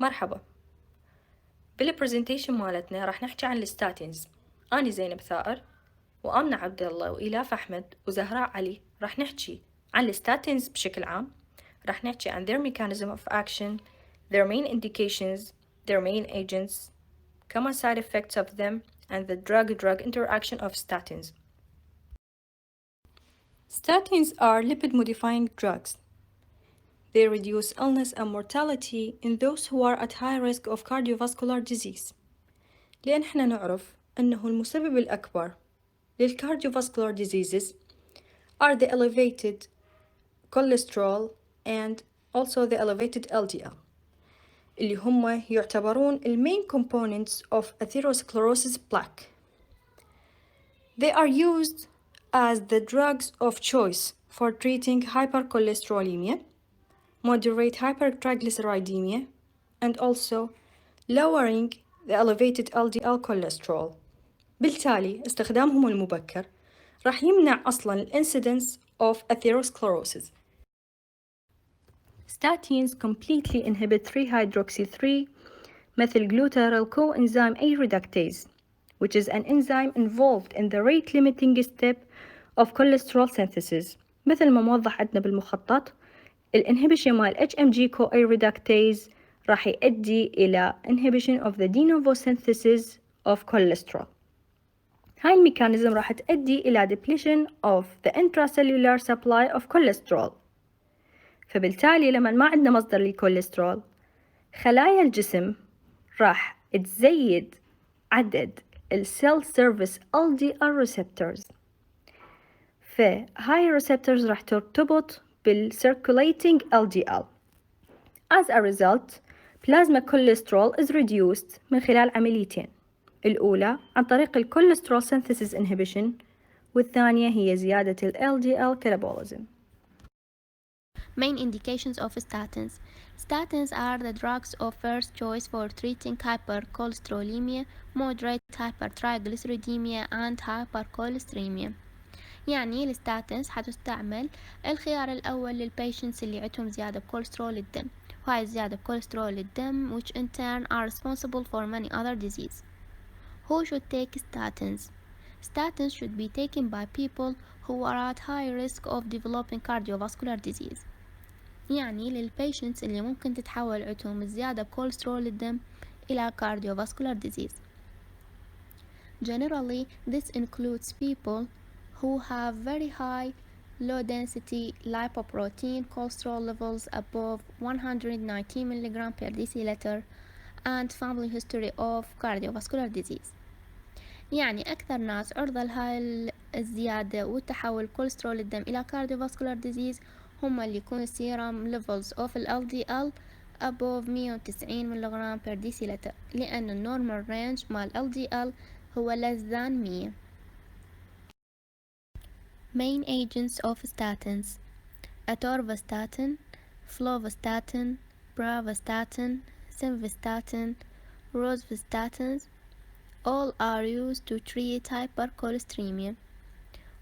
مرحبا. بالبرزنتيشن مالتنا راح نحكي عن الستاتينز. أنا زينب ثائر وآمنة عبد الله وإيلاف أحمد وزهراء علي. راح نحكي عن الستاتينز بشكل عام، راح نحكي عن their mechanism of action, their main indications, their main agents, common side effects of them, and the drug-drug interaction of statins. Statins are lipid-modifying drugs. They reduce illness and mortality in those who are at high risk of cardiovascular disease. لأن احنا نعرف أنه المسبب الأكبر للcardiovascular diseases are the elevated cholesterol and also the elevated LDL اللي هم يعتبرون main components of atherosclerosis plaque. They are used as the drugs of choice for treating hypercholesterolemia, moderate hypertriglyceridemia, and also lowering the elevated LDL cholesterol. بالتالي استخدامهم المبكر راح يمنع أصلاً الانسيدنس of atherosclerosis. Statins completely inhibit 3-hydroxy 3-methylglutaryl coenzyme A reductase, which is an enzyme involved in the rate-limiting step of cholesterol synthesis. مثل ما موضح عندنا بالمخطط، الانهبيشن مال HMG-CoA reductase راح يؤدي إلى inhibition of the de novo synthesis of cholesterol. هاي الميكانيزم راح تؤدي إلى depletion of the intracellular supply of cholesterol. فبالتالي لما ما عندنا مصدر للكوليسترول، خلايا الجسم راح تزيد عدد السيل سيرفيس LDL receptors. فهاي receptors راح ترتبط بالcirculating LDL. As a result, plasma cholesterol is reduced من خلال عمليتين. الأولى عن طريق الكوليسترول synthesis inhibition، والثانية هي زيادة ال LDL catabolism. Main indications of statins. Statins are the drugs of first choice for treating hypercholesterolemia, moderate hypertriglyceridemia, and hypercholesteremia. يعني الستاتنز حتستعمل الخيار الأول للبيشنتس اللي عندهم زيادة بكوليسترول الدم، وهاي الزيادة بكوليسترول الدم which in turn are responsible for many other diseases. Who should take statins? Statins should be taken by people who are at high risk of developing cardiovascular disease. يعني للبيشنتس اللي ممكن تتحول عندهم الزيادة بكوليسترول الدم إلى cardiovascular disease. Generally, this includes people who have very high low-density lipoprotein cholesterol levels above 190 mg per deciliter and family history of cardiovascular disease. يعني أكثر ناس عرضة لهاي الزيادة والتحول كوليسترول الدم إلى cardiovascular disease هم اللي يكون serum levels of LDL above 190 ملغ per deciliter، لأن النورمال range مال LDL هو less than 100. Main agents of statins: atorvastatin, flovastatin, pravastatin, simvastatin, rosuvastatins. All are used to treat hypercholesteremia.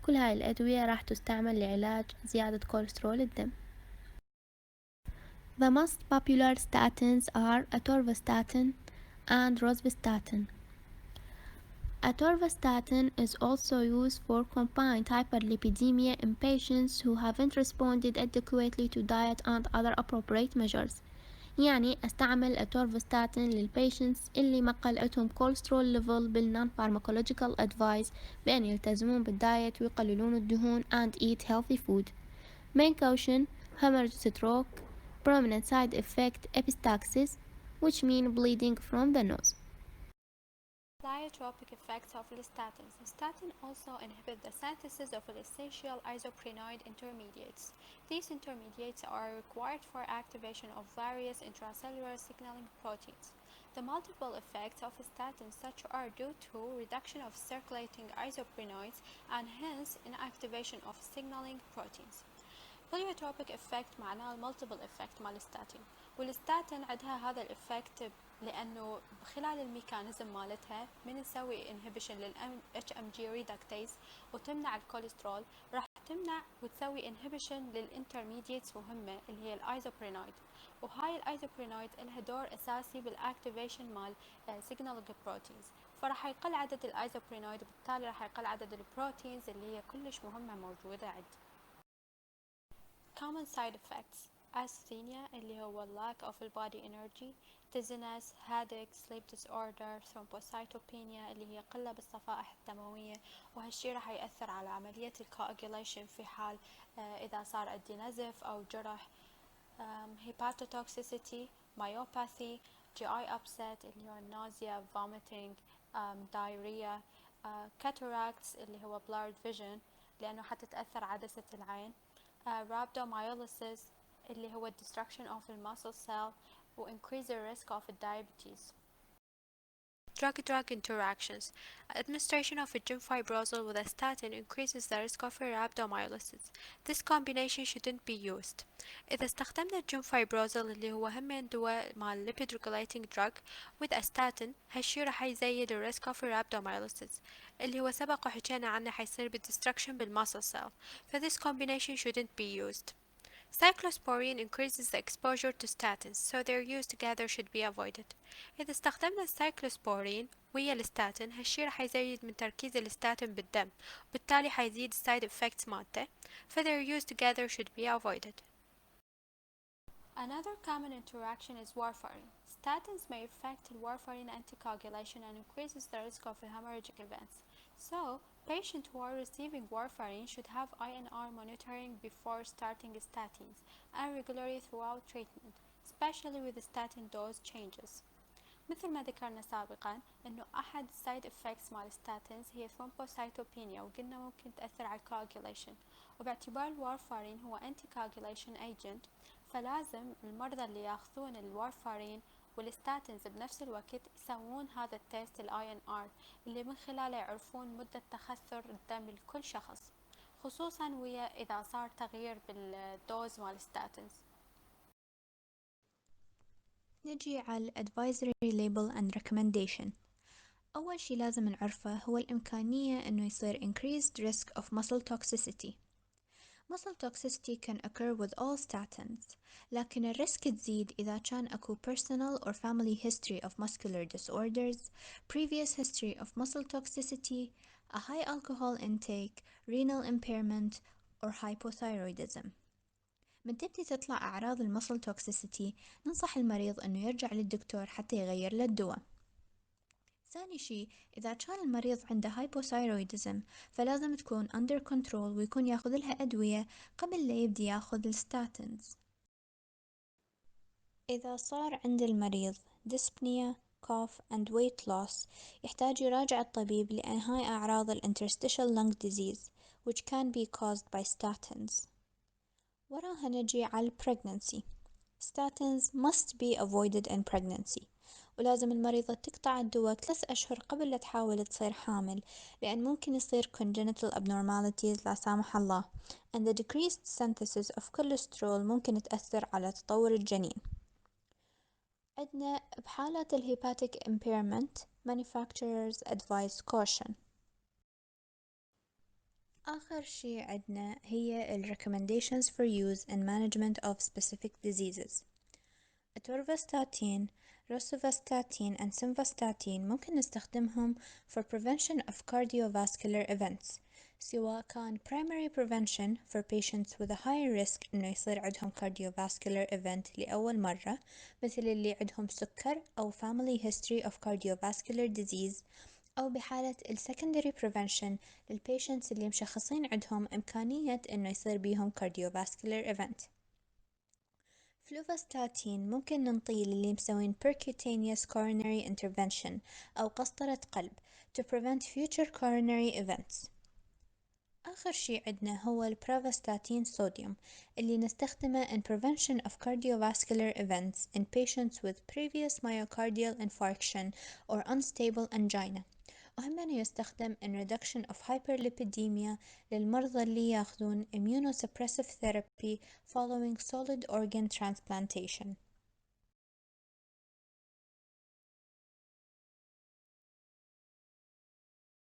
كل هاي الأدوية راح تستعمل لعلاج زيادة كوليسترول الدم. The most popular statins are atorvastatin and rosuvastatin. Atorvastatin is also used for combined hyperlipidemia in patients who haven't responded adequately to diet and other appropriate measures. يعني استعمل atorvastatin للبيشنتس اللي ما قل عندهم كوليسترول ليفل بالنون pharmacological advice بأن يلتزمون بالدايت ويقللون الدهون and eat healthy food. Main caution: hemorrhage, stroke, prominent side effect epistaxis, which mean bleeding from the nose. Pleiotropic effects of statins. Statins also inhibit the synthesis of essential isoprenoid intermediates. These intermediates are required for activation of various intracellular signaling proteins. The multiple effects of statins such are due to reduction of circulating isoprenoids and hence inactivation of signaling proteins. Pleiotropic effect معناه multiple effect مال الستاتين، والستاتين عندها هذا الإفكت لأنه خلال الميكانيزم مالتها من نسوي inhibition لل HMG reductase وتمنع الكوليسترول راح تمنع وتسوي inhibition للintermediates مهمة اللي هي الايزوبرينويد، وهاي الايزوبرينويد لها دور اساسي بالاكتيفيشن مال signaling proteins، فراح يقل عدد الايزوبرينويد وبالتالي راح يقل عدد البروتينز اللي هي كلش مهمة موجودة عندي. Common side effects: asthenia اللي هو lack of body energy, dizziness, headache, sleep disorder, thrombocytopenia اللي هي قلة بالصفائح الدموية، وهالشي راح يأثر على عملية الcoagulation في حال إذا صار عندي نزف أو جرح. hepatotoxicity, myopathy, GI upset اللي هو nausea, vomiting, diarrhea, cataracts اللي هو blurred vision لأنه حتى تأثر عدسة العين، rhabdomyolysis اللي هو destruction of the muscle cell و increase the risk of diabetes. Drug-drug interactions: administration of a gemfibrozil with a statin increases the risk of rhabdomyolysis. This combination shouldn't be used. إذا استخدمنا الجيمفايبروزل اللي هو همين دواء مع lipid regulating drug with a statin، هالشي راح يزيد ال risk of rhabdomyolysis اللي هو سبق وحكينا عنه حيصير بالdestruction بالmuscle cell، ف this combination shouldn't be used. Cyclosporine increases the exposure to statins, so their use together should be avoided. إذا استخدمنا السايكلوسبورين ويا الستاتين، هالشي راح يزيد من تركيز الستاتين بالدم، وبالتالي حيزيد side effects مالته، ف their use together should be avoided. Another common interaction is warfarin. Statins may affect warfarin anticoagulation and increases the risk of hemorrhagic events. So, patients who are receiving warfarin should have INR monitoring before starting statins and regularly throughout treatment, especially with the statin dose changes. مثل ما ذكرنا سابقا انه احد السايد افكتس مال الستاتينز هي ثرومبوسايتوبينيا، وقلنا ممكن تأثر على الكواجيليشن، وباعتبار الوارفارين هو انتي كواجيليشن ايجنت، فلازم المرضى اللي ياخذون الوارفارين والستاتينز بنفس الوقت يسوون هذا التيست الاي ان ار اللي من خلاله يعرفون مدة تخثر الدم لكل شخص، خصوصا ويا اذا صار تغيير بالدوز مال الستاتينز. نجي على Advisory Label and Recommendation. أول شي لازم نعرفه هو الإمكانية إنه يصير increased risk of muscle toxicity. Muscle toxicity can occur with all statins، لكن الريسك تزيد إذا كان أكو personal or family history of muscular disorders, previous history of muscle toxicity, a high alcohol intake, renal impairment, or hypothyroidism. من تبدي تطلع أعراض المسل توكسيسيتي ننصح المريض أنه يرجع للدكتور حتى يغير له الدواء. ثاني شي، إذا كان المريض عنده هايبوثايرويدزم فلازم تكون under control ويكون ياخذ لها أدوية قبل لا يبدي ياخذ الستاتينز. إذا صار عند المريض dyspnea, cough and weight loss يحتاج يراجع الطبيب لأن هاي أعراض ال interstitial lung disease which can be caused by statins. وراها نجي على pregnancy. Statins must be avoided in pregnancy، ولازم المريضة تقطع الدواء 3 أشهر قبل لا تحاول تصير حامل، لأن ممكن يصير congenital abnormalities لا سامح الله and the decreased synthesis of cholesterol ممكن تأثر على تطور الجنين. عندنا بحالة hepatic impairment manufacturers advise caution. آخر شي عندنا هي ال recommendations for use and management of specific diseases. atorvastatin, rosuvastatin and simvastatin ممكن نستخدمهم for prevention of cardiovascular events، سواء كان primary prevention for patients with a higher risk إنه يصير عندهم cardiovascular event لأول مرة مثل اللي عندهم سكر أو family history of cardiovascular disease، أو بحالة ال secondary prevention للpatients اللي مشخصين عندهم إمكانية إنه يصير بيهم cardiovascular event. فلوفاستاتين ممكن ننطيه للي مسوين percutaneous coronary intervention أو قسطرة قلب to prevent future coronary events. آخر شي عندنا هو البرافاستاتين صوديوم اللي نستخدمه in prevention of cardiovascular events in patients with previous myocardial infarction or unstable angina، وهم يستخدم in reduction of hyperlipidemia للمرضى اللي ياخذون immunosuppressive therapy following solid organ transplantation.